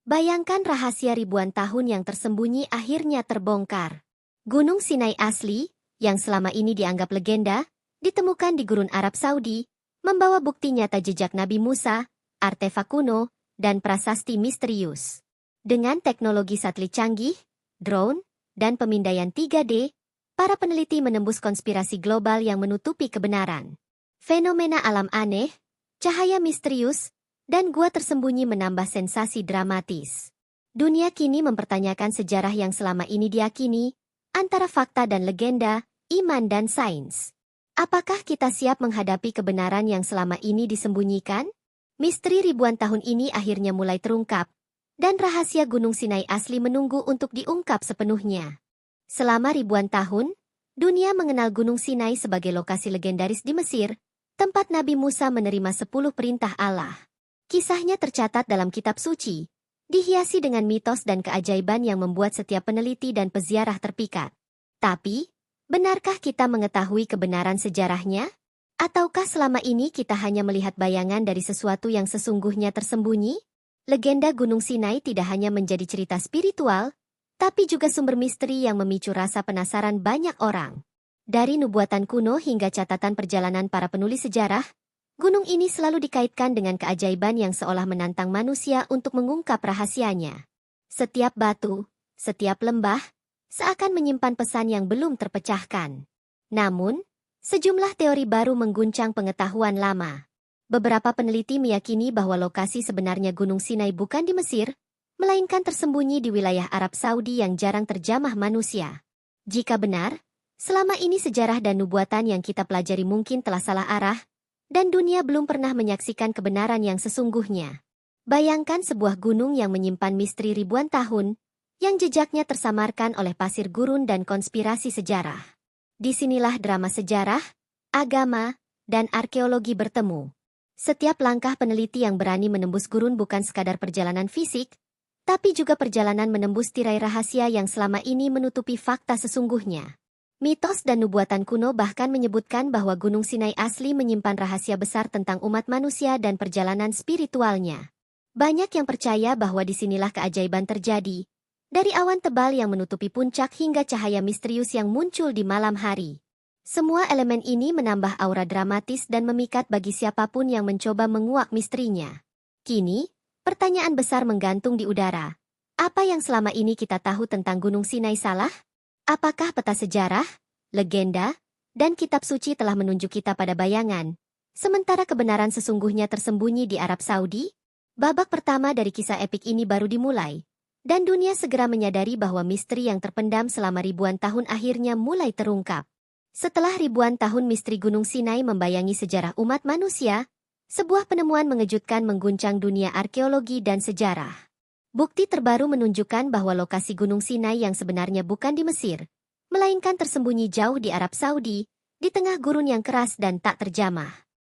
Bayangkan rahasia ribuan tahun yang tersembunyi akhirnya terbongkar. Gunung Sinai asli, yang selama ini dianggap legenda, ditemukan di gurun Arab Saudi, membawa bukti nyata jejak Nabi Musa, artefak kuno, dan prasasti misterius. Dengan teknologi satelit canggih, drone, dan pemindaian 3D, para peneliti menembus konspirasi global yang menutupi kebenaran. Fenomena alam aneh, cahaya misterius, dan gua tersembunyi menambah sensasi dramatis. Dunia kini mempertanyakan sejarah yang selama ini diyakini, antara fakta dan legenda, iman dan sains. Apakah kita siap menghadapi kebenaran yang selama ini disembunyikan? Misteri ribuan tahun ini akhirnya mulai terungkap, dan rahasia Gunung Sinai asli menunggu untuk diungkap sepenuhnya. Selama ribuan tahun, dunia mengenal Gunung Sinai sebagai lokasi legendaris di Mesir, tempat Nabi Musa menerima 10 perintah Allah. Kisahnya tercatat dalam kitab suci, dihiasi dengan mitos dan keajaiban yang membuat setiap peneliti dan peziarah terpikat. Tapi, benarkah kita mengetahui kebenaran sejarahnya? Ataukah selama ini kita hanya melihat bayangan dari sesuatu yang sesungguhnya tersembunyi? Legenda Gunung Sinai tidak hanya menjadi cerita spiritual, tapi juga sumber misteri yang memicu rasa penasaran banyak orang. Dari nubuatan kuno hingga catatan perjalanan para penulis sejarah, gunung ini selalu dikaitkan dengan keajaiban yang seolah menantang manusia untuk mengungkap rahasianya. Setiap batu, setiap lembah, seakan menyimpan pesan yang belum terpecahkan. Namun, sejumlah teori baru mengguncang pengetahuan lama. Beberapa peneliti meyakini bahwa lokasi sebenarnya Gunung Sinai bukan di Mesir, melainkan tersembunyi di wilayah Arab Saudi yang jarang terjamah manusia. Jika benar, selama ini sejarah dan nubuatan yang kita pelajari mungkin telah salah arah, dan dunia belum pernah menyaksikan kebenaran yang sesungguhnya. Bayangkan sebuah gunung yang menyimpan misteri ribuan tahun, yang jejaknya tersamarkan oleh pasir gurun dan konspirasi sejarah. Disinilah drama sejarah, agama, dan arkeologi bertemu. Setiap langkah peneliti yang berani menembus gurun bukan sekadar perjalanan fisik, tapi juga perjalanan menembus tirai rahasia yang selama ini menutupi fakta sesungguhnya. Mitos dan nubuatan kuno bahkan menyebutkan bahwa Gunung Sinai asli menyimpan rahasia besar tentang umat manusia dan perjalanan spiritualnya. Banyak yang percaya bahwa disinilah keajaiban terjadi, dari awan tebal yang menutupi puncak hingga cahaya misterius yang muncul di malam hari. Semua elemen ini menambah aura dramatis dan memikat bagi siapapun yang mencoba menguak misterinya. Kini, pertanyaan besar menggantung di udara. Apa yang selama ini kita tahu tentang Gunung Sinai salah? Apakah peta sejarah, legenda, dan kitab suci telah menunjuk kita pada bayangan, sementara kebenaran sesungguhnya tersembunyi di Arab Saudi? Babak pertama dari kisah epik ini baru dimulai, dan dunia segera menyadari bahwa misteri yang terpendam selama ribuan tahun akhirnya mulai terungkap. Setelah ribuan tahun misteri Gunung Sinai membayangi sejarah umat manusia, sebuah penemuan mengejutkan mengguncang dunia arkeologi dan sejarah. Bukti terbaru menunjukkan bahwa lokasi Gunung Sinai yang sebenarnya bukan di Mesir, melainkan tersembunyi jauh di Arab Saudi, di tengah gurun yang keras dan tak terjamah.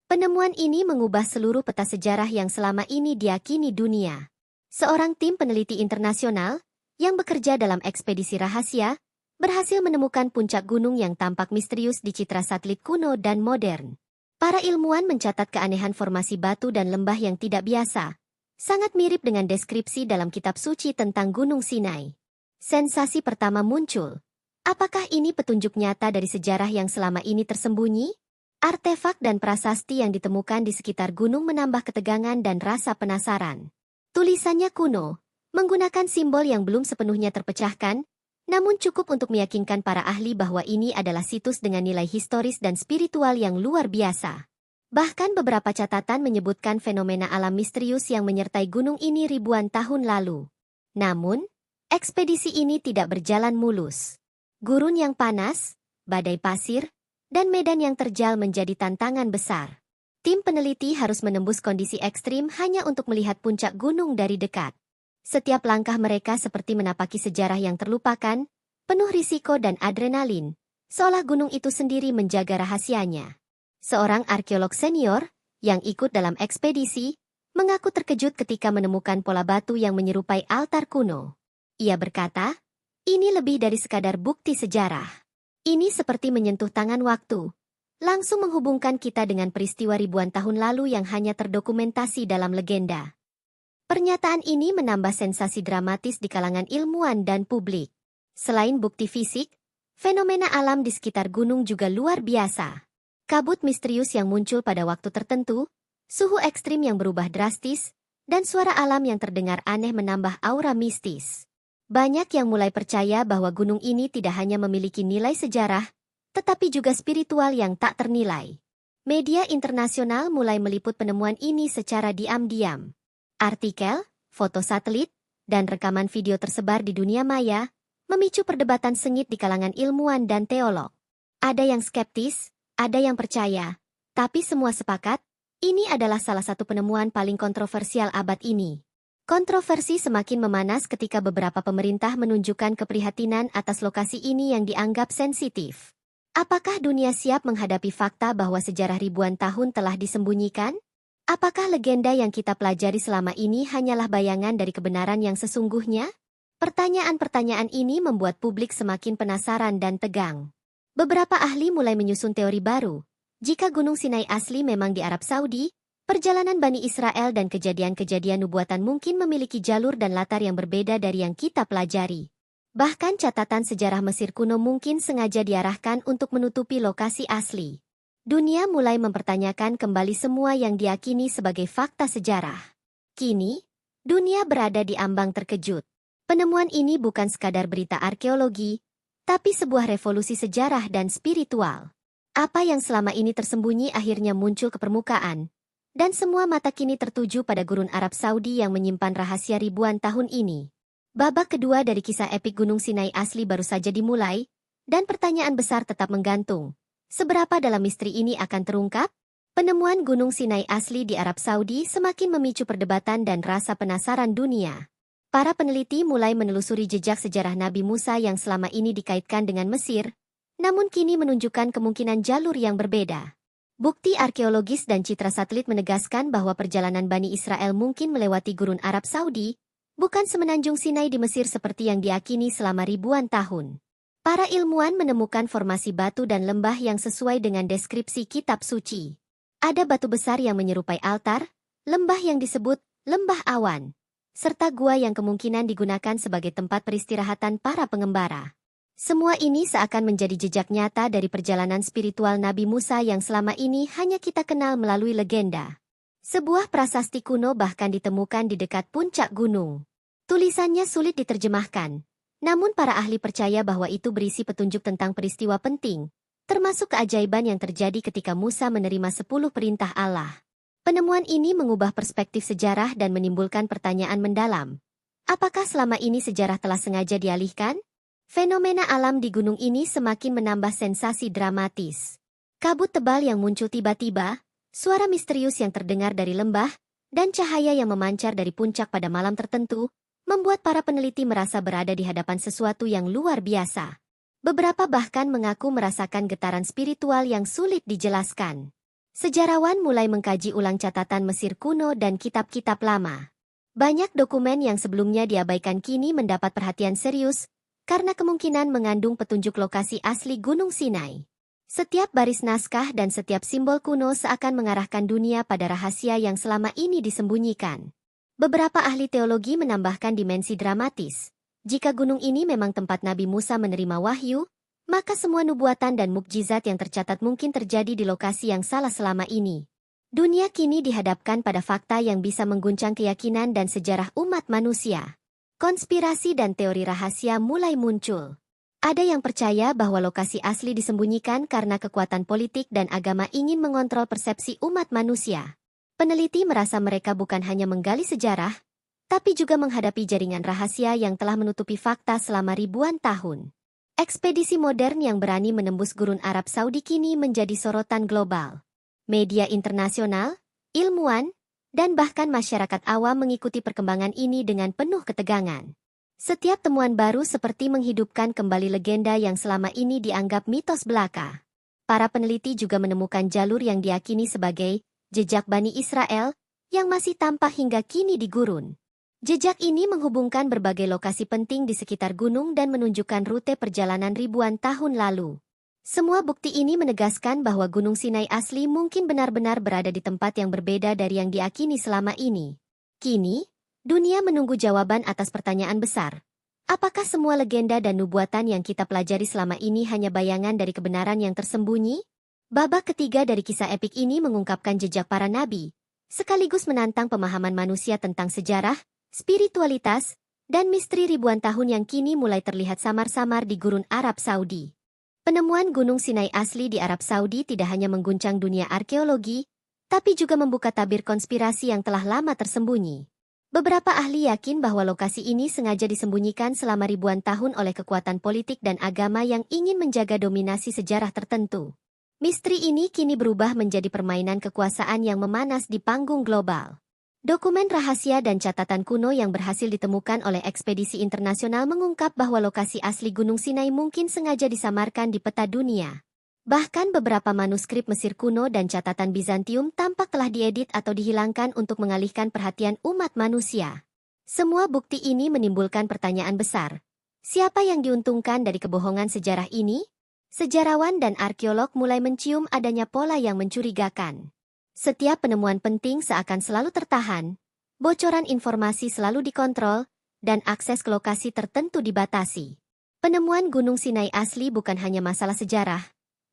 Penemuan ini mengubah seluruh peta sejarah yang selama ini diyakini dunia. Seorang tim peneliti internasional, yang bekerja dalam ekspedisi rahasia, berhasil menemukan puncak gunung yang tampak misterius di citra satelit kuno dan modern. Para ilmuwan mencatat keanehan formasi batu dan lembah yang tidak biasa, sangat mirip dengan deskripsi dalam kitab suci tentang Gunung Sinai. Sensasi pertama muncul. Apakah ini petunjuk nyata dari sejarah yang selama ini tersembunyi? Artefak dan prasasti yang ditemukan di sekitar gunung menambah ketegangan dan rasa penasaran. Tulisannya kuno, menggunakan simbol yang belum sepenuhnya terpecahkan, namun cukup untuk meyakinkan para ahli bahwa ini adalah situs dengan nilai historis dan spiritual yang luar biasa. Bahkan beberapa catatan menyebutkan fenomena alam misterius yang menyertai gunung ini ribuan tahun lalu. Namun, ekspedisi ini tidak berjalan mulus. Gurun yang panas, badai pasir, dan medan yang terjal menjadi tantangan besar. Tim peneliti harus menembus kondisi ekstrim hanya untuk melihat puncak gunung dari dekat. Setiap langkah mereka seperti menapaki sejarah yang terlupakan, penuh risiko dan adrenalin, seolah gunung itu sendiri menjaga rahasianya. Seorang arkeolog senior, yang ikut dalam ekspedisi, mengaku terkejut ketika menemukan pola batu yang menyerupai altar kuno. Ia berkata, ini lebih dari sekadar bukti sejarah. Ini seperti menyentuh tangan waktu, langsung menghubungkan kita dengan peristiwa ribuan tahun lalu yang hanya terdokumentasi dalam legenda. Pernyataan ini menambah sensasi dramatis di kalangan ilmuwan dan publik. Selain bukti fisik, fenomena alam di sekitar gunung juga luar biasa. Kabut misterius yang muncul pada waktu tertentu, suhu ekstrim yang berubah drastis, dan suara alam yang terdengar aneh menambah aura mistis. Banyak yang mulai percaya bahwa gunung ini tidak hanya memiliki nilai sejarah, tetapi juga spiritual yang tak ternilai. Media internasional mulai meliput penemuan ini secara diam-diam. Artikel, foto satelit, dan rekaman video tersebar di dunia maya, memicu perdebatan sengit di kalangan ilmuwan dan teolog. Ada yang skeptis, ada yang percaya, tapi semua sepakat, ini adalah salah satu penemuan paling kontroversial abad ini. Kontroversi semakin memanas ketika beberapa pemerintah menunjukkan keprihatinan atas lokasi ini yang dianggap sensitif. Apakah dunia siap menghadapi fakta bahwa sejarah ribuan tahun telah disembunyikan? Apakah legenda yang kita pelajari selama ini hanyalah bayangan dari kebenaran yang sesungguhnya? Pertanyaan-pertanyaan ini membuat publik semakin penasaran dan tegang. Beberapa ahli mulai menyusun teori baru. Jika Gunung Sinai asli memang di Arab Saudi, perjalanan Bani Israel dan kejadian-kejadian nubuatan mungkin memiliki jalur dan latar yang berbeda dari yang kita pelajari. Bahkan catatan sejarah Mesir kuno mungkin sengaja diarahkan untuk menutupi lokasi asli. Dunia mulai mempertanyakan kembali semua yang diyakini sebagai fakta sejarah. Kini, dunia berada di ambang terkejut. Penemuan ini bukan sekadar berita arkeologi, tapi sebuah revolusi sejarah dan spiritual. Apa yang selama ini tersembunyi akhirnya muncul ke permukaan, dan semua mata kini tertuju pada gurun Arab Saudi yang menyimpan rahasia ribuan tahun ini. Babak kedua dari kisah epik Gunung Sinai asli baru saja dimulai, dan pertanyaan besar tetap menggantung. Seberapa dalam misteri ini akan terungkap? Penemuan Gunung Sinai asli di Arab Saudi semakin memicu perdebatan dan rasa penasaran dunia. Para peneliti mulai menelusuri jejak sejarah Nabi Musa yang selama ini dikaitkan dengan Mesir, namun kini menunjukkan kemungkinan jalur yang berbeda. Bukti arkeologis dan citra satelit menegaskan bahwa perjalanan Bani Israel mungkin melewati gurun Arab Saudi, bukan semenanjung Sinai di Mesir seperti yang diyakini selama ribuan tahun. Para ilmuwan menemukan formasi batu dan lembah yang sesuai dengan deskripsi kitab suci. Ada batu besar yang menyerupai altar, lembah yang disebut lembah awan, serta gua yang kemungkinan digunakan sebagai tempat peristirahatan para pengembara. Semua ini seakan menjadi jejak nyata dari perjalanan spiritual Nabi Musa yang selama ini hanya kita kenal melalui legenda. Sebuah prasasti kuno bahkan ditemukan di dekat puncak gunung. Tulisannya sulit diterjemahkan. Namun para ahli percaya bahwa itu berisi petunjuk tentang peristiwa penting, termasuk keajaiban yang terjadi ketika Musa menerima 10 perintah Allah. Penemuan ini mengubah perspektif sejarah dan menimbulkan pertanyaan mendalam. Apakah selama ini sejarah telah sengaja dialihkan? Fenomena alam di gunung ini semakin menambah sensasi dramatis. Kabut tebal yang muncul tiba-tiba, suara misterius yang terdengar dari lembah, dan cahaya yang memancar dari puncak pada malam tertentu, membuat para peneliti merasa berada di hadapan sesuatu yang luar biasa. Beberapa bahkan mengaku merasakan getaran spiritual yang sulit dijelaskan. Sejarawan mulai mengkaji ulang catatan Mesir kuno dan kitab-kitab lama. Banyak dokumen yang sebelumnya diabaikan kini mendapat perhatian serius, karena kemungkinan mengandung petunjuk lokasi asli Gunung Sinai. Setiap baris naskah dan setiap simbol kuno seakan mengarahkan dunia pada rahasia yang selama ini disembunyikan. Beberapa ahli teologi menambahkan dimensi dramatis. Jika gunung ini memang tempat Nabi Musa menerima wahyu, maka semua nubuatan dan mukjizat yang tercatat mungkin terjadi di lokasi yang salah selama ini. Dunia kini dihadapkan pada fakta yang bisa mengguncang keyakinan dan sejarah umat manusia. Konspirasi dan teori rahasia mulai muncul. Ada yang percaya bahwa lokasi asli disembunyikan karena kekuatan politik dan agama ingin mengontrol persepsi umat manusia. Peneliti merasa mereka bukan hanya menggali sejarah, tapi juga menghadapi jaringan rahasia yang telah menutupi fakta selama ribuan tahun. Ekspedisi modern yang berani menembus gurun Arab Saudi kini menjadi sorotan global. Media internasional, ilmuwan, dan bahkan masyarakat awam mengikuti perkembangan ini dengan penuh ketegangan. Setiap temuan baru seperti menghidupkan kembali legenda yang selama ini dianggap mitos belaka. Para peneliti juga menemukan jalur yang diyakini sebagai jejak Bani Israel, yang masih tampak hingga kini di gurun. Jejak ini menghubungkan berbagai lokasi penting di sekitar gunung dan menunjukkan rute perjalanan ribuan tahun lalu. Semua bukti ini menegaskan bahwa Gunung Sinai asli mungkin benar-benar berada di tempat yang berbeda dari yang diakini selama ini. Kini, Dunia menunggu jawaban atas pertanyaan besar. Apakah semua legenda dan nubuatan yang kita pelajari selama ini hanya bayangan dari kebenaran yang tersembunyi? Babak ketiga dari kisah epik ini mengungkapkan jejak para nabi, sekaligus menantang pemahaman manusia tentang sejarah, spiritualitas, dan misteri ribuan tahun yang kini mulai terlihat samar-samar di gurun Arab Saudi. Penemuan Gunung Sinai asli di Arab Saudi tidak hanya mengguncang dunia arkeologi, tapi juga membuka tabir konspirasi yang telah lama tersembunyi. Beberapa ahli yakin bahwa lokasi ini sengaja disembunyikan selama ribuan tahun oleh kekuatan politik dan agama yang ingin menjaga dominasi sejarah tertentu. Misteri ini kini berubah menjadi permainan kekuasaan yang memanas di panggung global. Dokumen rahasia dan catatan kuno yang berhasil ditemukan oleh ekspedisi internasional mengungkap bahwa lokasi asli Gunung Sinai mungkin sengaja disamarkan di peta dunia. Bahkan beberapa manuskrip Mesir kuno dan catatan Bizantium tampak telah diedit atau dihilangkan untuk mengalihkan perhatian umat manusia. Semua bukti ini menimbulkan pertanyaan besar. Siapa yang diuntungkan dari kebohongan sejarah ini? Sejarawan dan arkeolog mulai mencium adanya pola yang mencurigakan. Setiap penemuan penting seakan selalu tertahan, bocoran informasi selalu dikontrol, dan akses ke lokasi tertentu dibatasi. Penemuan Gunung Sinai asli bukan hanya masalah sejarah,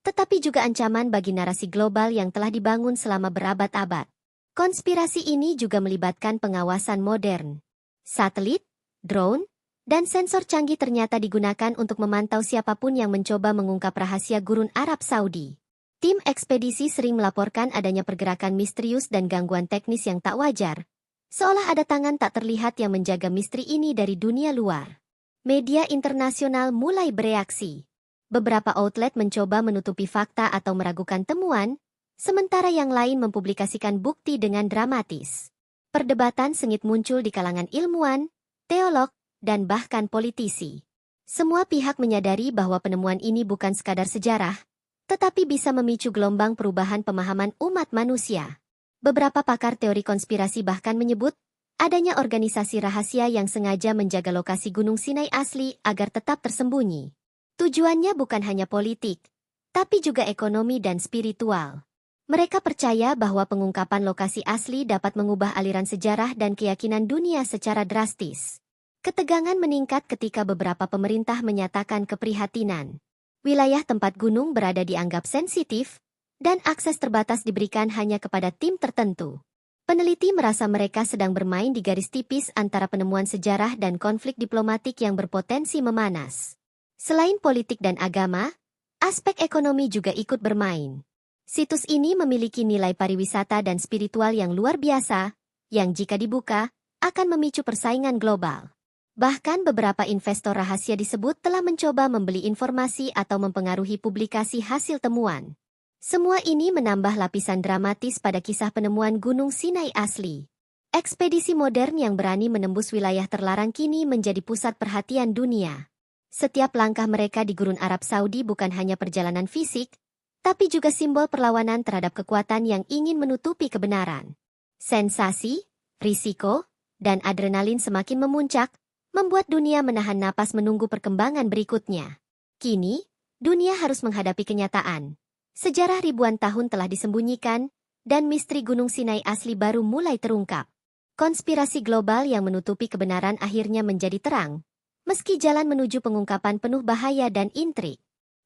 tetapi juga ancaman bagi narasi global yang telah dibangun selama berabad-abad. Konspirasi ini juga melibatkan pengawasan modern. Satelit, drone, dan sensor canggih ternyata digunakan untuk memantau siapapun yang mencoba mengungkap rahasia gurun Arab Saudi. Tim ekspedisi sering melaporkan adanya pergerakan misterius dan gangguan teknis yang tak wajar, seolah ada tangan tak terlihat yang menjaga misteri ini dari dunia luar. Media internasional mulai bereaksi. Beberapa outlet mencoba menutupi fakta atau meragukan temuan, sementara yang lain mempublikasikan bukti dengan dramatis. Perdebatan sengit muncul di kalangan ilmuwan, teolog, dan bahkan politisi. Semua pihak menyadari bahwa penemuan ini bukan sekadar sejarah, tetapi bisa memicu gelombang perubahan pemahaman umat manusia. Beberapa pakar teori konspirasi bahkan menyebut adanya organisasi rahasia yang sengaja menjaga lokasi Gunung Sinai asli agar tetap tersembunyi. Tujuannya bukan hanya politik, tapi juga ekonomi dan spiritual. Mereka percaya bahwa pengungkapan lokasi asli dapat mengubah aliran sejarah dan keyakinan dunia secara drastis. Ketegangan meningkat ketika beberapa pemerintah menyatakan keprihatinan. Wilayah tempat gunung berada dianggap sensitif, dan akses terbatas diberikan hanya kepada tim tertentu. Peneliti merasa mereka sedang bermain di garis tipis antara penemuan sejarah dan konflik diplomatik yang berpotensi memanas. Selain politik dan agama, aspek ekonomi juga ikut bermain. Situs ini memiliki nilai pariwisata dan spiritual yang luar biasa, yang jika dibuka, akan memicu persaingan global. Bahkan beberapa investor rahasia disebut telah mencoba membeli informasi atau mempengaruhi publikasi hasil temuan. Semua ini menambah lapisan dramatis pada kisah penemuan Gunung Sinai asli. Ekspedisi modern yang berani menembus wilayah terlarang kini menjadi pusat perhatian dunia. Setiap langkah mereka di gurun Arab Saudi bukan hanya perjalanan fisik, tapi juga simbol perlawanan terhadap kekuatan yang ingin menutupi kebenaran. Sensasi, risiko, dan adrenalin semakin memuncak, membuat dunia menahan napas menunggu perkembangan berikutnya. Kini, dunia harus menghadapi kenyataan. Sejarah ribuan tahun telah disembunyikan, dan misteri Gunung Sinai asli baru mulai terungkap. Konspirasi global yang menutupi kebenaran akhirnya menjadi terang, meski jalan menuju pengungkapan penuh bahaya dan intrik.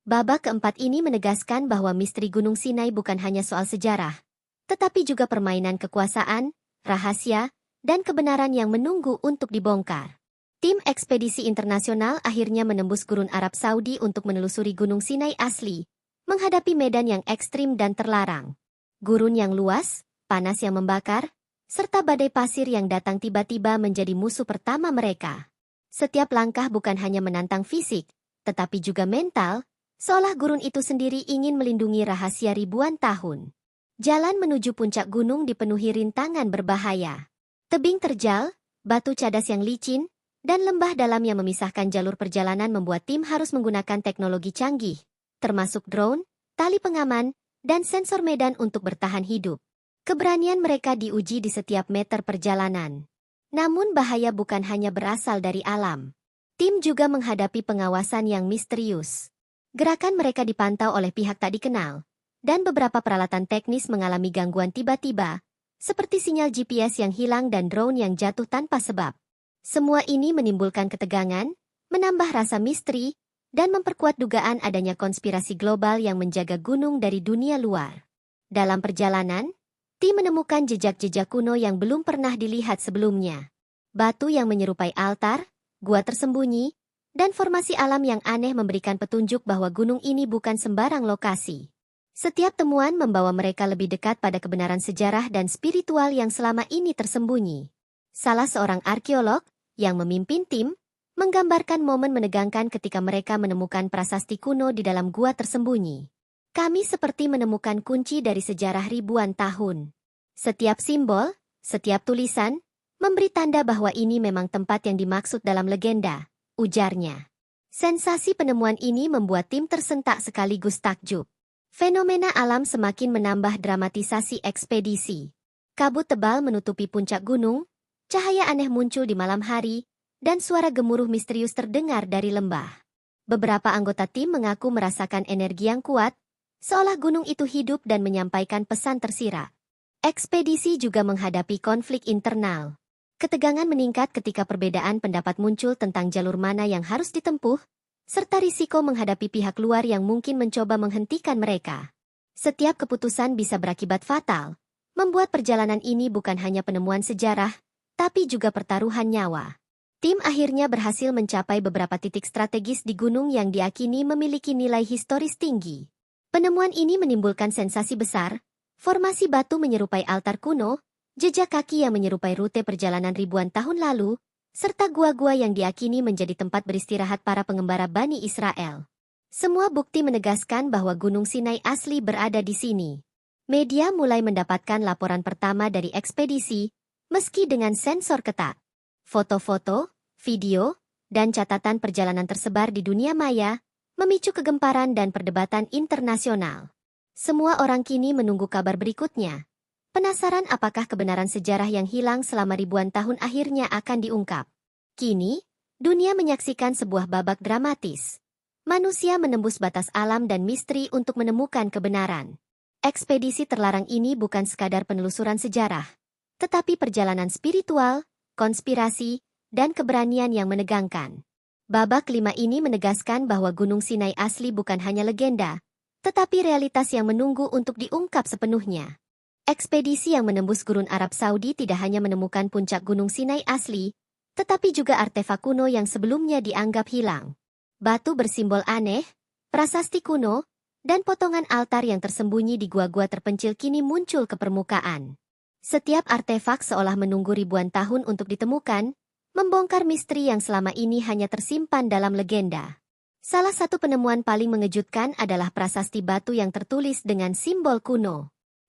Babak keempat ini menegaskan bahwa misteri Gunung Sinai bukan hanya soal sejarah, tetapi juga permainan kekuasaan, rahasia, dan kebenaran yang menunggu untuk dibongkar. Tim ekspedisi internasional akhirnya menembus gurun Arab Saudi untuk menelusuri Gunung Sinai asli, menghadapi medan yang ekstrim dan terlarang. Gurun yang luas, panas yang membakar, serta badai pasir yang datang tiba-tiba menjadi musuh pertama mereka. Setiap langkah bukan hanya menantang fisik, tetapi juga mental, seolah gurun itu sendiri ingin melindungi rahasia ribuan tahun. Jalan menuju puncak gunung dipenuhi rintangan berbahaya. Tebing terjal, batu cadas yang licin, dan lembah dalam yang memisahkan jalur perjalanan membuat tim harus menggunakan teknologi canggih, termasuk drone, tali pengaman, dan sensor medan untuk bertahan hidup. Keberanian mereka diuji di setiap meter perjalanan. Namun bahaya bukan hanya berasal dari alam. Tim juga menghadapi pengawasan yang misterius. Gerakan mereka dipantau oleh pihak tak dikenal, dan beberapa peralatan teknis mengalami gangguan tiba-tiba, seperti sinyal GPS yang hilang dan drone yang jatuh tanpa sebab. Semua ini menimbulkan ketegangan, menambah rasa misteri, dan memperkuat dugaan adanya konspirasi global yang menjaga gunung dari dunia luar. Dalam perjalanan, tim menemukan jejak-jejak kuno yang belum pernah dilihat sebelumnya. Batu yang menyerupai altar, gua tersembunyi, dan formasi alam yang aneh memberikan petunjuk bahwa gunung ini bukan sembarang lokasi. Setiap temuan membawa mereka lebih dekat pada kebenaran sejarah dan spiritual yang selama ini tersembunyi. Salah seorang arkeolog, yang memimpin tim, menggambarkan momen menegangkan ketika mereka menemukan prasasti kuno di dalam gua tersembunyi. Kami seperti menemukan kunci dari sejarah ribuan tahun. Setiap simbol, setiap tulisan, memberi tanda bahwa ini memang tempat yang dimaksud dalam legenda, ujarnya. Sensasi penemuan ini membuat tim tersentak sekaligus takjub. Fenomena alam semakin menambah dramatisasi ekspedisi. Kabut tebal menutupi puncak gunung, cahaya aneh muncul di malam hari, dan suara gemuruh misterius terdengar dari lembah. Beberapa anggota tim mengaku merasakan energi yang kuat, seolah gunung itu hidup dan menyampaikan pesan tersirat. Ekspedisi juga menghadapi konflik internal. Ketegangan meningkat ketika perbedaan pendapat muncul tentang jalur mana yang harus ditempuh, serta risiko menghadapi pihak luar yang mungkin mencoba menghentikan mereka. Setiap keputusan bisa berakibat fatal, membuat perjalanan ini bukan hanya penemuan sejarah, tapi juga pertaruhan nyawa. Tim akhirnya berhasil mencapai beberapa titik strategis di gunung yang diakini memiliki nilai historis tinggi. Penemuan ini menimbulkan sensasi besar, formasi batu menyerupai altar kuno, jejak kaki yang menyerupai rute perjalanan ribuan tahun lalu, serta gua-gua yang diakini menjadi tempat beristirahat para pengembara Bani Israel. Semua bukti menegaskan bahwa Gunung Sinai asli berada di sini. Media mulai mendapatkan laporan pertama dari ekspedisi, meski dengan sensor ketat. Foto-foto, video, dan catatan perjalanan tersebar di dunia maya, memicu kegemparan dan perdebatan internasional. Semua orang kini menunggu kabar berikutnya. Penasaran apakah kebenaran sejarah yang hilang selama ribuan tahun akhirnya akan diungkap. Kini, dunia menyaksikan sebuah babak dramatis. Manusia menembus batas alam dan misteri untuk menemukan kebenaran. Ekspedisi terlarang ini bukan sekadar penelusuran sejarah, tetapi perjalanan spiritual, konspirasi, dan keberanian yang menegangkan. Babak 5 ini menegaskan bahwa Gunung Sinai asli bukan hanya legenda, tetapi realitas yang menunggu untuk diungkap sepenuhnya. Ekspedisi yang menembus gurun Arab Saudi tidak hanya menemukan puncak Gunung Sinai asli, tetapi juga artefak kuno yang sebelumnya dianggap hilang. Batu bersimbol aneh, prasasti kuno, dan potongan altar yang tersembunyi di gua-gua terpencil kini muncul ke permukaan. Setiap artefak seolah menunggu ribuan tahun untuk ditemukan, membongkar misteri yang selama ini hanya tersimpan dalam legenda. Salah satu penemuan paling mengejutkan adalah prasasti batu yang tertulis dengan simbol kuno.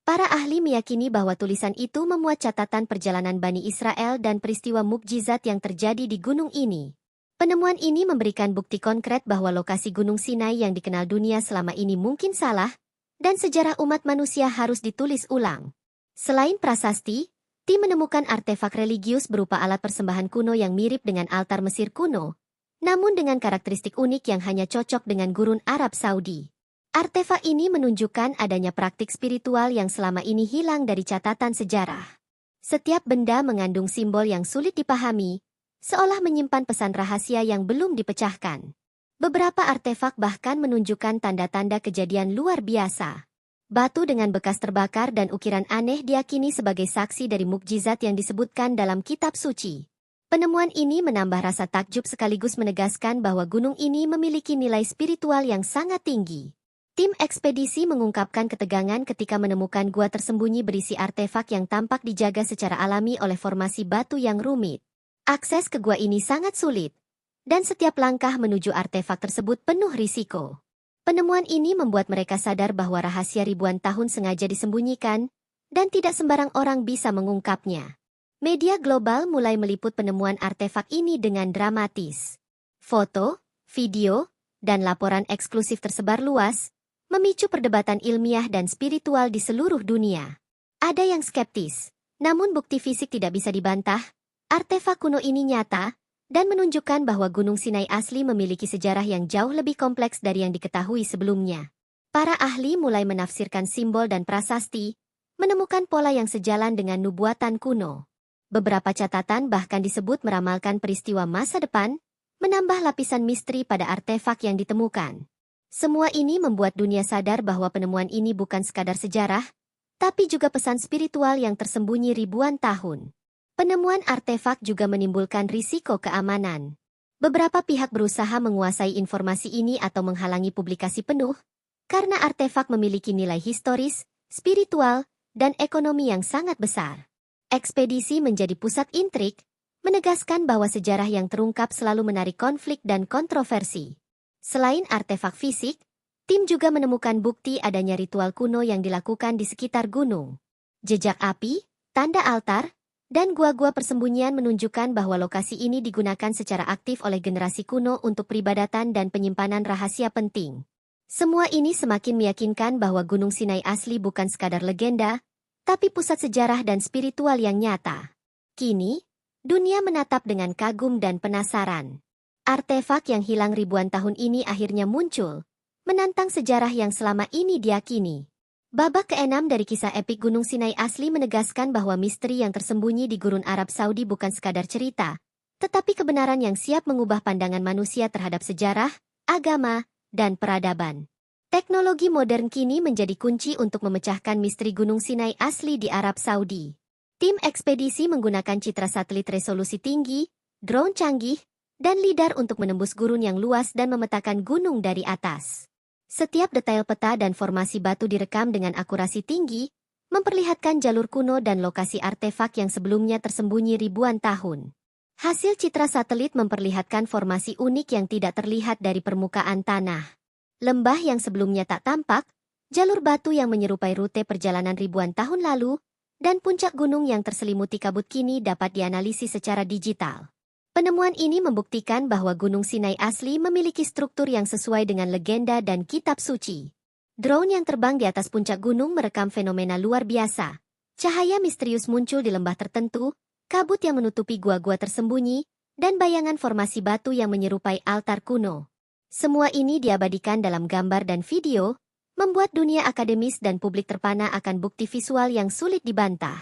Para ahli meyakini bahwa tulisan itu memuat catatan perjalanan Bani Israel dan peristiwa mukjizat yang terjadi di gunung ini. Penemuan ini memberikan bukti konkret bahwa lokasi Gunung Sinai yang dikenal dunia selama ini mungkin salah, dan sejarah umat manusia harus ditulis ulang. Selain prasasti, tim menemukan artefak religius berupa alat persembahan kuno yang mirip dengan altar Mesir kuno, namun dengan karakteristik unik yang hanya cocok dengan gurun Arab Saudi. Artefak ini menunjukkan adanya praktik spiritual yang selama ini hilang dari catatan sejarah. Setiap benda mengandung simbol yang sulit dipahami, seolah menyimpan pesan rahasia yang belum dipecahkan. Beberapa artefak bahkan menunjukkan tanda-tanda kejadian luar biasa. Batu dengan bekas terbakar dan ukiran aneh diyakini sebagai saksi dari mukjizat yang disebutkan dalam kitab suci. Penemuan ini menambah rasa takjub sekaligus menegaskan bahwa gunung ini memiliki nilai spiritual yang sangat tinggi. Tim ekspedisi mengungkapkan ketegangan ketika menemukan gua tersembunyi berisi artefak yang tampak dijaga secara alami oleh formasi batu yang rumit. Akses ke gua ini sangat sulit, dan setiap langkah menuju artefak tersebut penuh risiko. Penemuan ini membuat mereka sadar bahwa rahasia ribuan tahun sengaja disembunyikan, dan tidak sembarang orang bisa mengungkapnya. Media global mulai meliput penemuan artefak ini dengan dramatis. Foto, video, dan laporan eksklusif tersebar luas, memicu perdebatan ilmiah dan spiritual di seluruh dunia. Ada yang skeptis, namun bukti fisik tidak bisa dibantah. Artefak kuno ini nyata, dan menunjukkan bahwa Gunung Sinai asli memiliki sejarah yang jauh lebih kompleks dari yang diketahui sebelumnya. Para ahli mulai menafsirkan simbol dan prasasti, menemukan pola yang sejalan dengan nubuatan kuno. Beberapa catatan bahkan disebut meramalkan peristiwa masa depan, menambah lapisan misteri pada artefak yang ditemukan. Semua ini membuat dunia sadar bahwa penemuan ini bukan sekadar sejarah, tapi juga pesan spiritual yang tersembunyi ribuan tahun. Penemuan artefak juga menimbulkan risiko keamanan. Beberapa pihak berusaha menguasai informasi ini atau menghalangi publikasi penuh, karena artefak memiliki nilai historis, spiritual, dan ekonomi yang sangat besar. Ekspedisi menjadi pusat intrik, menegaskan bahwa sejarah yang terungkap selalu menarik konflik dan kontroversi. Selain artefak fisik, tim juga menemukan bukti adanya ritual kuno yang dilakukan di sekitar gunung. Jejak api, tanda altar, dan gua-gua persembunyian menunjukkan bahwa lokasi ini digunakan secara aktif oleh generasi kuno untuk peribadatan dan penyimpanan rahasia penting. Semua ini semakin meyakinkan bahwa Gunung Sinai asli bukan sekadar legenda, tapi pusat sejarah dan spiritual yang nyata. Kini, dunia menatap dengan kagum dan penasaran. Artefak yang hilang ribuan tahun ini akhirnya muncul, menantang sejarah yang selama ini diyakini. Babak ke-6 dari kisah epik Gunung Sinai asli menegaskan bahwa misteri yang tersembunyi di gurun Arab Saudi bukan sekadar cerita, tetapi kebenaran yang siap mengubah pandangan manusia terhadap sejarah, agama, dan peradaban. Teknologi modern kini menjadi kunci untuk memecahkan misteri Gunung Sinai asli di Arab Saudi. Tim ekspedisi menggunakan citra satelit resolusi tinggi, drone canggih, dan lidar untuk menembus gurun yang luas dan memetakan gunung dari atas. Setiap detail peta dan formasi batu direkam dengan akurasi tinggi, memperlihatkan jalur kuno dan lokasi artefak yang sebelumnya tersembunyi ribuan tahun. Hasil citra satelit memperlihatkan formasi unik yang tidak terlihat dari permukaan tanah. Lembah yang sebelumnya tak tampak, jalur batu yang menyerupai rute perjalanan ribuan tahun lalu, dan puncak gunung yang terselimuti kabut kini dapat dianalisis secara digital. Penemuan ini membuktikan bahwa Gunung Sinai asli memiliki struktur yang sesuai dengan legenda dan kitab suci. Drone yang terbang di atas puncak gunung merekam fenomena luar biasa. Cahaya misterius muncul di lembah tertentu, kabut yang menutupi gua-gua tersembunyi, dan bayangan formasi batu yang menyerupai altar kuno. Semua ini diabadikan dalam gambar dan video, membuat dunia akademis dan publik terpana akan bukti visual yang sulit dibantah.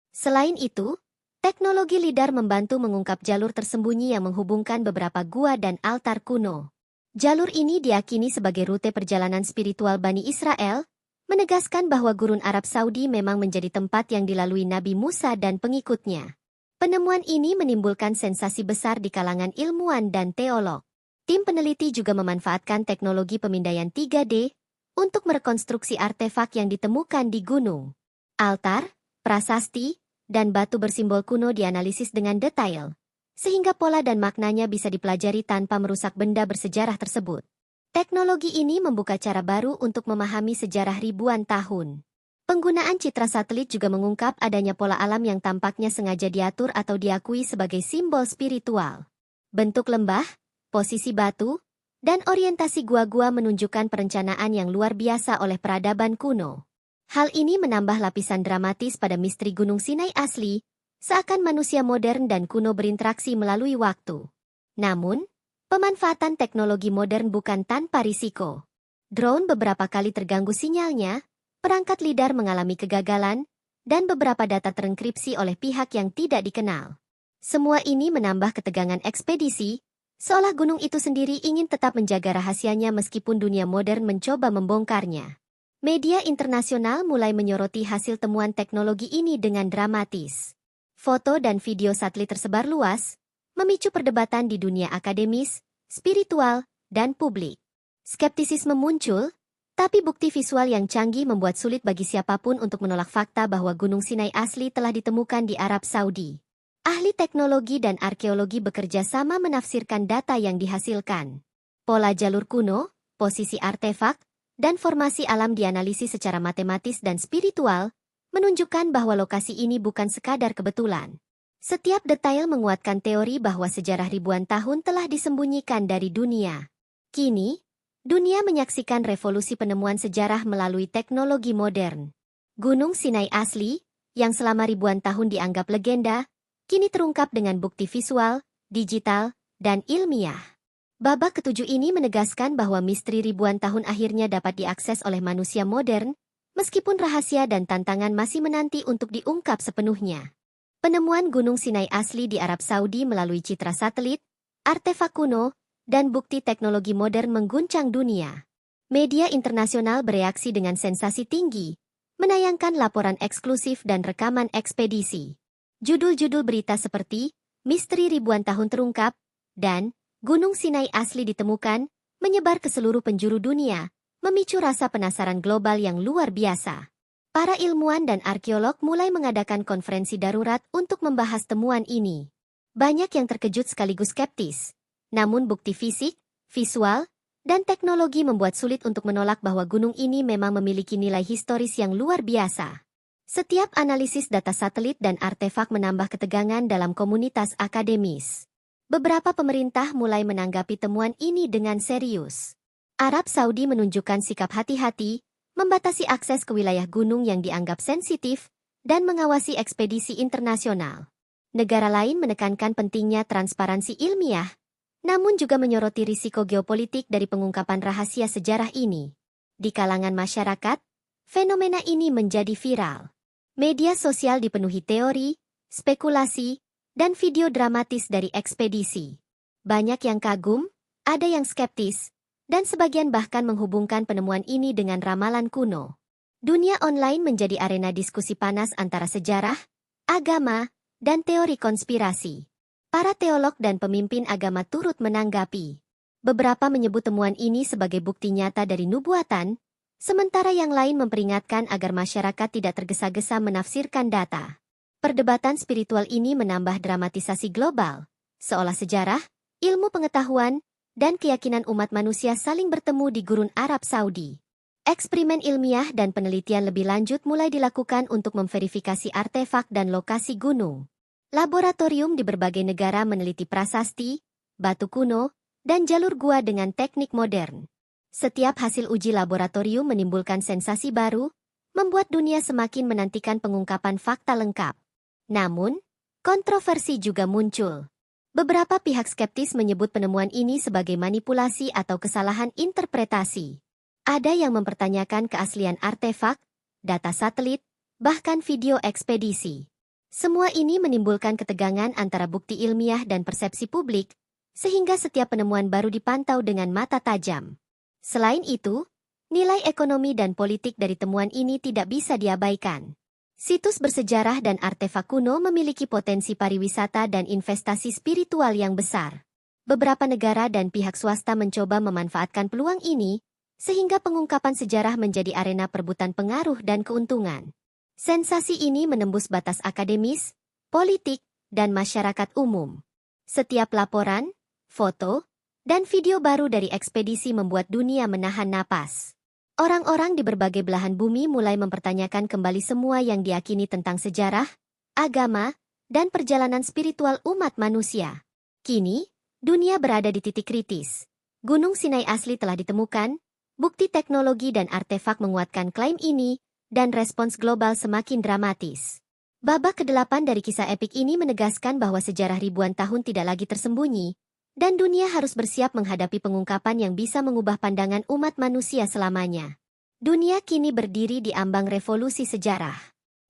Selain itu, teknologi lidar membantu mengungkap jalur tersembunyi yang menghubungkan beberapa gua dan altar kuno. Jalur ini diyakini sebagai rute perjalanan spiritual Bani Israel, menegaskan bahwa gurun Arab Saudi memang menjadi tempat yang dilalui Nabi Musa dan pengikutnya. Penemuan ini menimbulkan sensasi besar di kalangan ilmuwan dan teolog. Tim peneliti juga memanfaatkan teknologi pemindaian 3D untuk merekonstruksi artefak yang ditemukan di gunung. Altar, prasasti, dan batu bersimbol kuno dianalisis dengan detail, sehingga pola dan maknanya bisa dipelajari tanpa merusak benda bersejarah tersebut. Teknologi ini membuka cara baru untuk memahami sejarah ribuan tahun. Penggunaan citra satelit juga mengungkap adanya pola alam yang tampaknya sengaja diatur atau diakui sebagai simbol spiritual. Bentuk lembah, posisi batu, dan orientasi gua-gua menunjukkan perencanaan yang luar biasa oleh peradaban kuno. Hal ini menambah lapisan dramatis pada misteri Gunung Sinai asli, seakan manusia modern dan kuno berinteraksi melalui waktu. Namun, pemanfaatan teknologi modern bukan tanpa risiko. Drone beberapa kali terganggu sinyalnya, perangkat lidar mengalami kegagalan, dan beberapa data terenkripsi oleh pihak yang tidak dikenal. Semua ini menambah ketegangan ekspedisi, seolah gunung itu sendiri ingin tetap menjaga rahasianya meskipun dunia modern mencoba membongkarnya. Media internasional mulai menyoroti hasil temuan teknologi ini dengan dramatis. Foto dan video satelit tersebar luas, memicu perdebatan di dunia akademis, spiritual, dan publik. Skeptisisme muncul, tapi bukti visual yang canggih membuat sulit bagi siapapun untuk menolak fakta bahwa Gunung Sinai asli telah ditemukan di Arab Saudi. Ahli teknologi dan arkeologi bekerja sama menafsirkan data yang dihasilkan. Pola jalur kuno, posisi artefak, dan formasi alam dianalisis secara matematis dan spiritual, menunjukkan bahwa lokasi ini bukan sekadar kebetulan. Setiap detail menguatkan teori bahwa sejarah ribuan tahun telah disembunyikan dari dunia. Kini, dunia menyaksikan revolusi penemuan sejarah melalui teknologi modern. Gunung Sinai asli, yang selama ribuan tahun dianggap legenda, kini terungkap dengan bukti visual, digital, dan ilmiah. Babak ketujuh ini menegaskan bahwa misteri ribuan tahun akhirnya dapat diakses oleh manusia modern, meskipun rahasia dan tantangan masih menanti untuk diungkap sepenuhnya. Penemuan Gunung Sinai asli di Arab Saudi melalui citra satelit, artefak kuno, dan bukti teknologi modern mengguncang dunia. Media internasional bereaksi dengan sensasi tinggi, menayangkan laporan eksklusif dan rekaman ekspedisi. Judul-judul berita seperti "Misteri Ribuan Tahun Terungkap" dan "Gunung Sinai Asli Ditemukan" menyebar ke seluruh penjuru dunia, memicu rasa penasaran global yang luar biasa. Para ilmuwan dan arkeolog mulai mengadakan konferensi darurat untuk membahas temuan ini. Banyak yang terkejut sekaligus skeptis. Namun bukti fisik, visual, dan teknologi membuat sulit untuk menolak bahwa gunung ini memang memiliki nilai historis yang luar biasa. Setiap analisis data satelit dan artefak menambah ketegangan dalam komunitas akademis. Beberapa pemerintah mulai menanggapi temuan ini dengan serius. Arab Saudi menunjukkan sikap hati-hati, membatasi akses ke wilayah gunung yang dianggap sensitif, dan mengawasi ekspedisi internasional. Negara lain menekankan pentingnya transparansi ilmiah, namun juga menyoroti risiko geopolitik dari pengungkapan rahasia sejarah ini. Di kalangan masyarakat, fenomena ini menjadi viral. Media sosial dipenuhi teori, spekulasi, dan video dramatis dari ekspedisi. Banyak yang kagum, ada yang skeptis, dan sebagian bahkan menghubungkan penemuan ini dengan ramalan kuno. Dunia online menjadi arena diskusi panas antara sejarah, agama, dan teori konspirasi. Para teolog dan pemimpin agama turut menanggapi. Beberapa menyebut temuan ini sebagai bukti nyata dari nubuatan, sementara yang lain memperingatkan agar masyarakat tidak tergesa-gesa menafsirkan data. Perdebatan spiritual ini menambah dramatisasi global, seolah sejarah, ilmu pengetahuan, dan keyakinan umat manusia saling bertemu di gurun Arab Saudi. Eksperimen ilmiah dan penelitian lebih lanjut mulai dilakukan untuk memverifikasi artefak dan lokasi gunung. Laboratorium di berbagai negara meneliti prasasti, batu kuno, dan jalur gua dengan teknik modern. Setiap hasil uji laboratorium menimbulkan sensasi baru, membuat dunia semakin menantikan pengungkapan fakta lengkap. Namun, kontroversi juga muncul. Beberapa pihak skeptis menyebut penemuan ini sebagai manipulasi atau kesalahan interpretasi. Ada yang mempertanyakan keaslian artefak, data satelit, bahkan video ekspedisi. Semua ini menimbulkan ketegangan antara bukti ilmiah dan persepsi publik, sehingga setiap penemuan baru dipantau dengan mata tajam. Selain itu, nilai ekonomi dan politik dari temuan ini tidak bisa diabaikan. Situs bersejarah dan artefak kuno memiliki potensi pariwisata dan investasi spiritual yang besar. Beberapa negara dan pihak swasta mencoba memanfaatkan peluang ini, sehingga pengungkapan sejarah menjadi arena perebutan pengaruh dan keuntungan. Sensasi ini menembus batas akademis, politik, dan masyarakat umum. Setiap laporan, foto, dan video baru dari ekspedisi membuat dunia menahan napas. Orang-orang di berbagai belahan bumi mulai mempertanyakan kembali semua yang diyakini tentang sejarah, agama, dan perjalanan spiritual umat manusia. Kini, dunia berada di titik kritis. Gunung Sinai asli telah ditemukan, bukti teknologi dan artefak menguatkan klaim ini, dan respons global semakin dramatis. Babak ke-8 dari kisah epik ini menegaskan bahwa sejarah ribuan tahun tidak lagi tersembunyi, dan dunia harus bersiap menghadapi pengungkapan yang bisa mengubah pandangan umat manusia selamanya. Dunia kini berdiri di ambang revolusi sejarah.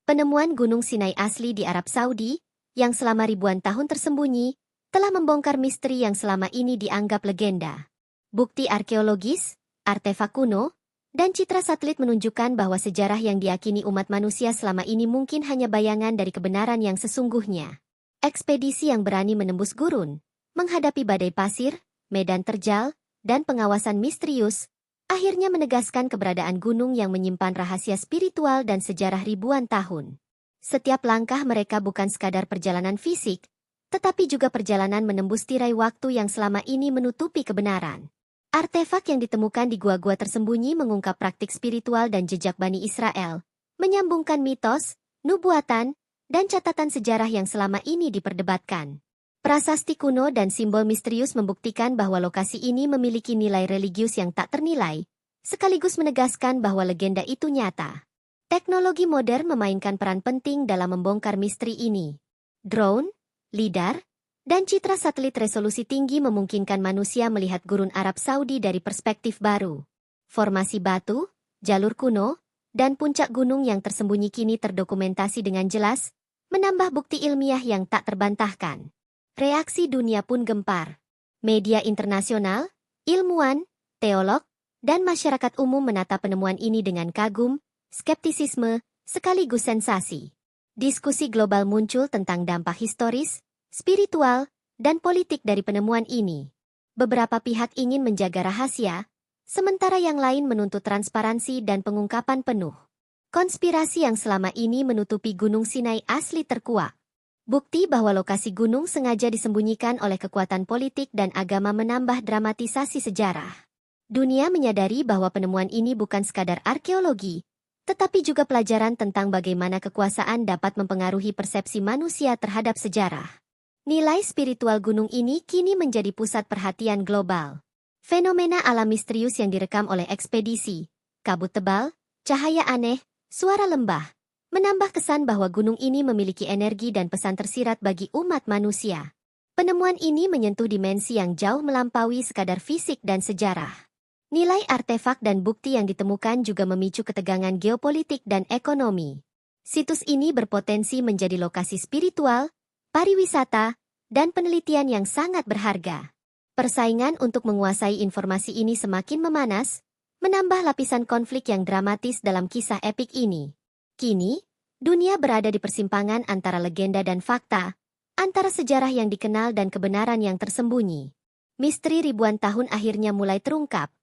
Penemuan Gunung Sinai asli di Arab Saudi, yang selama ribuan tahun tersembunyi, telah membongkar misteri yang selama ini dianggap legenda. Bukti arkeologis, artefak kuno, dan citra satelit menunjukkan bahwa sejarah yang diyakini umat manusia selama ini mungkin hanya bayangan dari kebenaran yang sesungguhnya. Ekspedisi yang berani menembus gurun, menghadapi badai pasir, medan terjal, dan pengawasan misterius, akhirnya menegaskan keberadaan gunung yang menyimpan rahasia spiritual dan sejarah ribuan tahun. Setiap langkah mereka bukan sekadar perjalanan fisik, tetapi juga perjalanan menembus tirai waktu yang selama ini menutupi kebenaran. Artefak yang ditemukan di gua-gua tersembunyi mengungkap praktik spiritual dan jejak Bani Israel, menyambungkan mitos, nubuatan, dan catatan sejarah yang selama ini diperdebatkan. Prasasti kuno dan simbol misterius membuktikan bahwa lokasi ini memiliki nilai religius yang tak ternilai, sekaligus menegaskan bahwa legenda itu nyata. Teknologi modern memainkan peran penting dalam membongkar misteri ini. Drone, lidar, dan citra satelit resolusi tinggi memungkinkan manusia melihat gurun Arab Saudi dari perspektif baru. Formasi batu, jalur kuno, dan puncak gunung yang tersembunyi kini terdokumentasi dengan jelas, menambah bukti ilmiah yang tak terbantahkan. Reaksi dunia pun gempar. Media internasional, ilmuwan, teolog, dan masyarakat umum menatap penemuan ini dengan kagum, skeptisisme, sekaligus sensasi. Diskusi global muncul tentang dampak historis, spiritual, dan politik dari penemuan ini. Beberapa pihak ingin menjaga rahasia, sementara yang lain menuntut transparansi dan pengungkapan penuh. Konspirasi yang selama ini menutupi Gunung Sinai asli terkuak. Bukti bahwa lokasi gunung sengaja disembunyikan oleh kekuatan politik dan agama menambah dramatisasi sejarah. Dunia menyadari bahwa penemuan ini bukan sekadar arkeologi, tetapi juga pelajaran tentang bagaimana kekuasaan dapat mempengaruhi persepsi manusia terhadap sejarah. Nilai spiritual gunung ini kini menjadi pusat perhatian global. Fenomena alam misterius yang direkam oleh ekspedisi, kabut tebal, cahaya aneh, suara lembah, menambah kesan bahwa gunung ini memiliki energi dan pesan tersirat bagi umat manusia. Penemuan ini menyentuh dimensi yang jauh melampaui sekadar fisik dan sejarah. Nilai artefak dan bukti yang ditemukan juga memicu ketegangan geopolitik dan ekonomi. Situs ini berpotensi menjadi lokasi spiritual, pariwisata, dan penelitian yang sangat berharga. Persaingan untuk menguasai informasi ini semakin memanas, menambah lapisan konflik yang dramatis dalam kisah epik ini. Kini, dunia berada di persimpangan antara legenda dan fakta, antara sejarah yang dikenal dan kebenaran yang tersembunyi. Misteri ribuan tahun akhirnya mulai terungkap,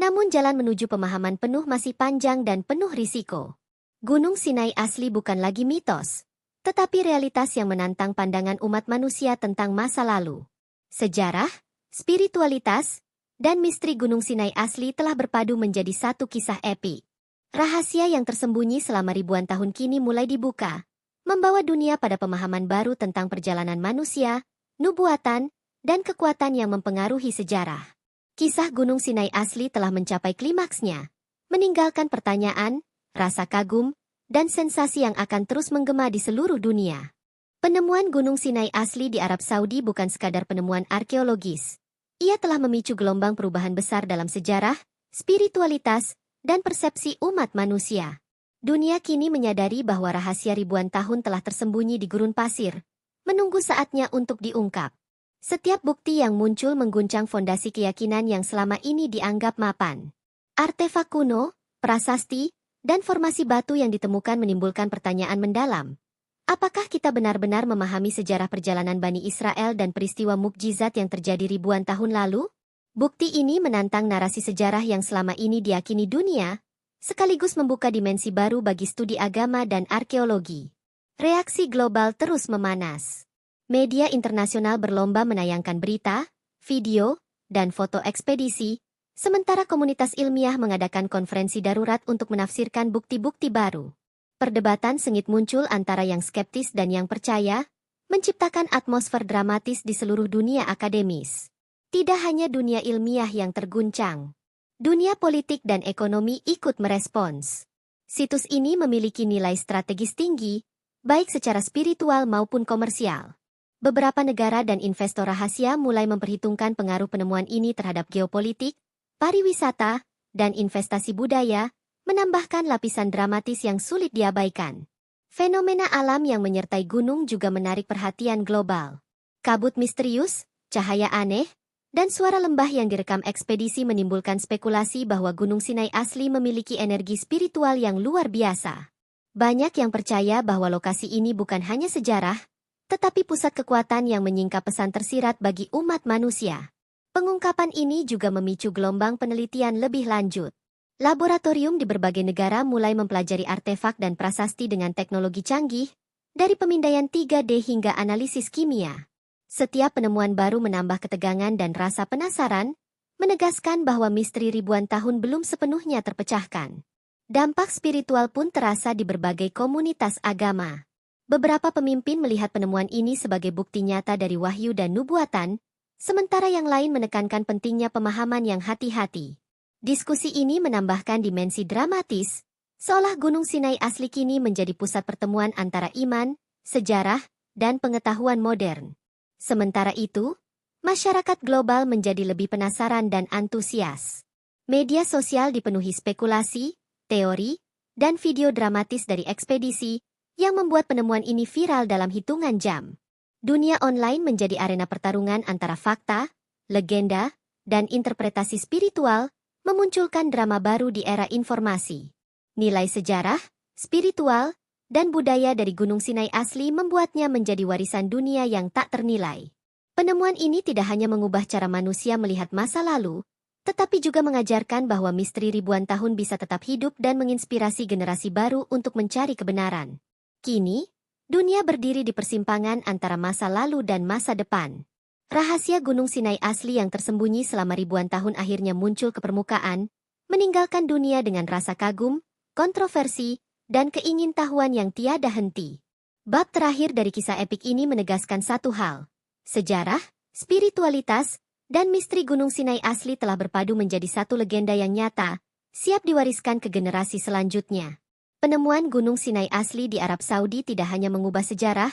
namun jalan menuju pemahaman penuh masih panjang dan penuh risiko. Gunung Sinai asli bukan lagi mitos, tetapi realitas yang menantang pandangan umat manusia tentang masa lalu. Sejarah, spiritualitas, dan misteri Gunung Sinai asli telah berpadu menjadi satu kisah epik. Rahasia yang tersembunyi selama ribuan tahun kini mulai dibuka, membawa dunia pada pemahaman baru tentang perjalanan manusia, nubuatan, dan kekuatan yang mempengaruhi sejarah. Kisah Gunung Sinai asli telah mencapai klimaksnya, meninggalkan pertanyaan, rasa kagum, dan sensasi yang akan terus menggema di seluruh dunia. Penemuan Gunung Sinai asli di Arab Saudi bukan sekadar penemuan arkeologis. Ia telah memicu gelombang perubahan besar dalam sejarah, spiritualitas, dan persepsi umat manusia. Dunia kini menyadari bahwa rahasia ribuan tahun telah tersembunyi di gurun pasir, menunggu saatnya untuk diungkap. Setiap bukti yang muncul mengguncang fondasi keyakinan yang selama ini dianggap mapan. Artefak kuno, prasasti, dan formasi batu yang ditemukan menimbulkan pertanyaan mendalam. Apakah kita benar-benar memahami sejarah perjalanan Bani Israel dan peristiwa mukjizat yang terjadi ribuan tahun lalu? Bukti ini menantang narasi sejarah yang selama ini diyakini dunia, sekaligus membuka dimensi baru bagi studi agama dan arkeologi. Reaksi global terus memanas. Media internasional berlomba menayangkan berita, video, dan foto ekspedisi, sementara komunitas ilmiah mengadakan konferensi darurat untuk menafsirkan bukti-bukti baru. Perdebatan sengit muncul antara yang skeptis dan yang percaya, menciptakan atmosfer dramatis di seluruh dunia akademis. Tidak hanya dunia ilmiah yang terguncang, dunia politik dan ekonomi ikut merespons. Situs ini memiliki nilai strategis tinggi, baik secara spiritual maupun komersial. Beberapa negara dan investor rahasia mulai memperhitungkan pengaruh penemuan ini terhadap geopolitik, pariwisata, dan investasi budaya, menambahkan lapisan dramatis yang sulit diabaikan. Fenomena alam yang menyertai gunung juga menarik perhatian global. Kabut misterius, cahaya aneh, dan suara lembah yang direkam ekspedisi menimbulkan spekulasi bahwa Gunung Sinai asli memiliki energi spiritual yang luar biasa. Banyak yang percaya bahwa lokasi ini bukan hanya sejarah, tetapi pusat kekuatan yang menyingkap pesan tersirat bagi umat manusia. Pengungkapan ini juga memicu gelombang penelitian lebih lanjut. Laboratorium di berbagai negara mulai mempelajari artefak dan prasasti dengan teknologi canggih, dari pemindaian 3D hingga analisis kimia. Setiap penemuan baru menambah ketegangan dan rasa penasaran, menegaskan bahwa misteri ribuan tahun belum sepenuhnya terpecahkan. Dampak spiritual pun terasa di berbagai komunitas agama. Beberapa pemimpin melihat penemuan ini sebagai bukti nyata dari wahyu dan nubuatan, sementara yang lain menekankan pentingnya pemahaman yang hati-hati. Diskusi ini menambahkan dimensi dramatis, seolah Gunung Sinai asli kini menjadi pusat pertemuan antara iman, sejarah, dan pengetahuan modern. Sementara itu, masyarakat global menjadi lebih penasaran dan antusias. Media sosial dipenuhi spekulasi, teori, dan video dramatis dari ekspedisi yang membuat penemuan ini viral dalam hitungan jam. Dunia online menjadi arena pertarungan antara fakta, legenda, dan interpretasi spiritual, memunculkan drama baru di era informasi. Nilai sejarah, spiritual, dan budaya dari Gunung Sinai asli membuatnya menjadi warisan dunia yang tak ternilai. Penemuan ini tidak hanya mengubah cara manusia melihat masa lalu, tetapi juga mengajarkan bahwa misteri ribuan tahun bisa tetap hidup dan menginspirasi generasi baru untuk mencari kebenaran. Kini, dunia berdiri di persimpangan antara masa lalu dan masa depan. Rahasia Gunung Sinai asli yang tersembunyi selama ribuan tahun akhirnya muncul ke permukaan, meninggalkan dunia dengan rasa kagum, kontroversi, dan keingintahuan yang tiada henti. Bab terakhir dari kisah epik ini menegaskan satu hal. Sejarah, spiritualitas, dan misteri Gunung Sinai asli telah berpadu menjadi satu legenda yang nyata, siap diwariskan ke generasi selanjutnya. Penemuan Gunung Sinai asli di Arab Saudi tidak hanya mengubah sejarah,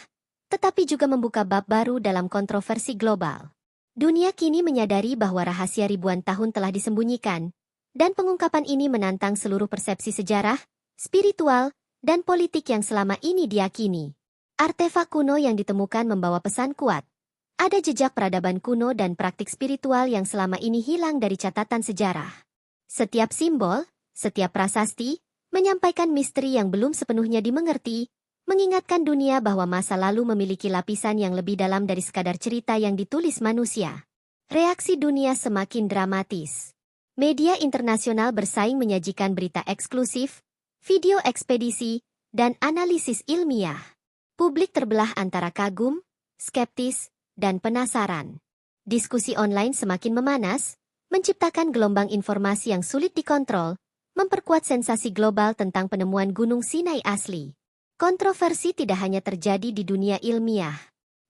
tetapi juga membuka bab baru dalam kontroversi global. Dunia kini menyadari bahwa rahasia ribuan tahun telah disembunyikan, dan pengungkapan ini menantang seluruh persepsi sejarah, spiritual, dan politik yang selama ini diyakini. Artefak kuno yang ditemukan membawa pesan kuat. Ada jejak peradaban kuno dan praktik spiritual yang selama ini hilang dari catatan sejarah. Setiap simbol, setiap prasasti, menyampaikan misteri yang belum sepenuhnya dimengerti, mengingatkan dunia bahwa masa lalu memiliki lapisan yang lebih dalam dari sekadar cerita yang ditulis manusia. Reaksi dunia semakin dramatis. Media internasional bersaing menyajikan berita eksklusif, video ekspedisi, dan analisis ilmiah. Publik terbelah antara kagum, skeptis, dan penasaran. Diskusi online semakin memanas, menciptakan gelombang informasi yang sulit dikontrol, memperkuat sensasi global tentang penemuan Gunung Sinai asli. Kontroversi tidak hanya terjadi di dunia ilmiah.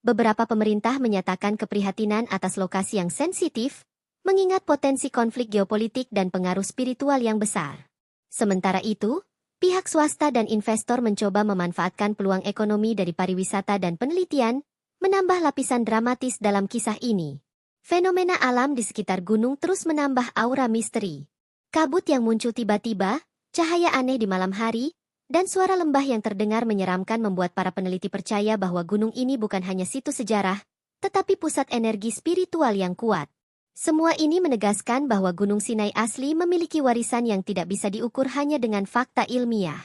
Beberapa pemerintah menyatakan keprihatinan atas lokasi yang sensitif, mengingat potensi konflik geopolitik dan pengaruh spiritual yang besar. Sementara itu, pihak swasta dan investor mencoba memanfaatkan peluang ekonomi dari pariwisata dan penelitian, menambah lapisan dramatis dalam kisah ini. Fenomena alam di sekitar gunung terus menambah aura misteri. Kabut yang muncul tiba-tiba, cahaya aneh di malam hari, dan suara lembah yang terdengar menyeramkan membuat para peneliti percaya bahwa gunung ini bukan hanya situs sejarah, tetapi pusat energi spiritual yang kuat. Semua ini menegaskan bahwa Gunung Sinai asli memiliki warisan yang tidak bisa diukur hanya dengan fakta ilmiah.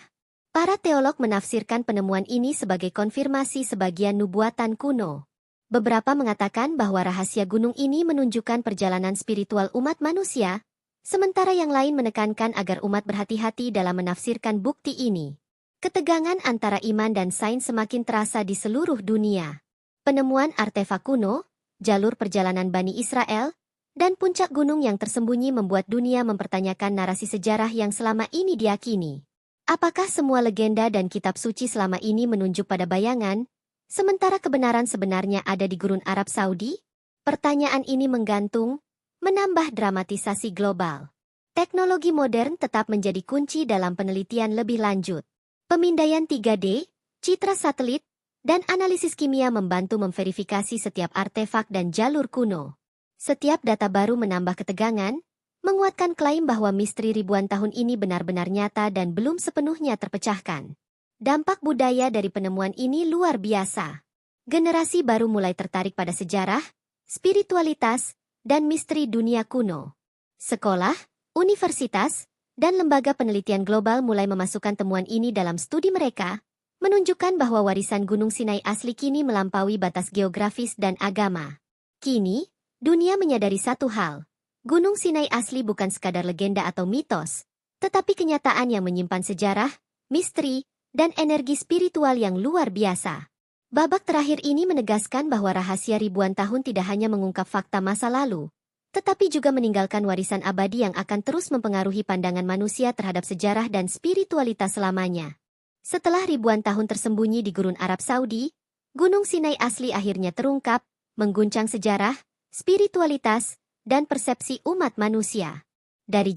Para teolog menafsirkan penemuan ini sebagai konfirmasi sebagian nubuatan kuno. Beberapa mengatakan bahwa rahasia gunung ini menunjukkan perjalanan spiritual umat manusia, sementara yang lain menekankan agar umat berhati-hati dalam menafsirkan bukti ini. Ketegangan antara iman dan sains semakin terasa di seluruh dunia. Penemuan artefak kuno, jalur perjalanan Bani Israel, dan puncak gunung yang tersembunyi membuat dunia mempertanyakan narasi sejarah yang selama ini diyakini. Apakah semua legenda dan kitab suci selama ini menunjuk pada bayangan, sementara kebenaran sebenarnya ada di gurun Arab Saudi? Pertanyaan ini menggantung, menambah dramatisasi global. Teknologi modern tetap menjadi kunci dalam penelitian lebih lanjut. Pemindaian 3D, citra satelit, dan analisis kimia membantu memverifikasi setiap artefak dan jalur kuno. Setiap data baru menambah ketegangan, menguatkan klaim bahwa misteri ribuan tahun ini benar-benar nyata dan belum sepenuhnya terpecahkan. Dampak budaya dari penemuan ini luar biasa. Generasi baru mulai tertarik pada sejarah, spiritualitas, dan misteri dunia kuno. Sekolah, universitas, dan lembaga penelitian global mulai memasukkan temuan ini dalam studi mereka, menunjukkan bahwa warisan Gunung Sinai asli kini melampaui batas geografis dan agama. Kini, dunia menyadari satu hal. Gunung Sinai asli bukan sekadar legenda atau mitos, tetapi kenyataan yang menyimpan sejarah, misteri, dan energi spiritual yang luar biasa. Babak terakhir ini menegaskan bahwa rahasia ribuan tahun tidak hanya mengungkap fakta masa lalu, tetapi juga meninggalkan warisan abadi yang akan terus mempengaruhi pandangan manusia terhadap sejarah dan spiritualitas selamanya. Setelah ribuan tahun tersembunyi di gurun Arab Saudi, Gunung Sinai asli akhirnya terungkap, mengguncang sejarah, spiritualitas, dan persepsi umat manusia. Dari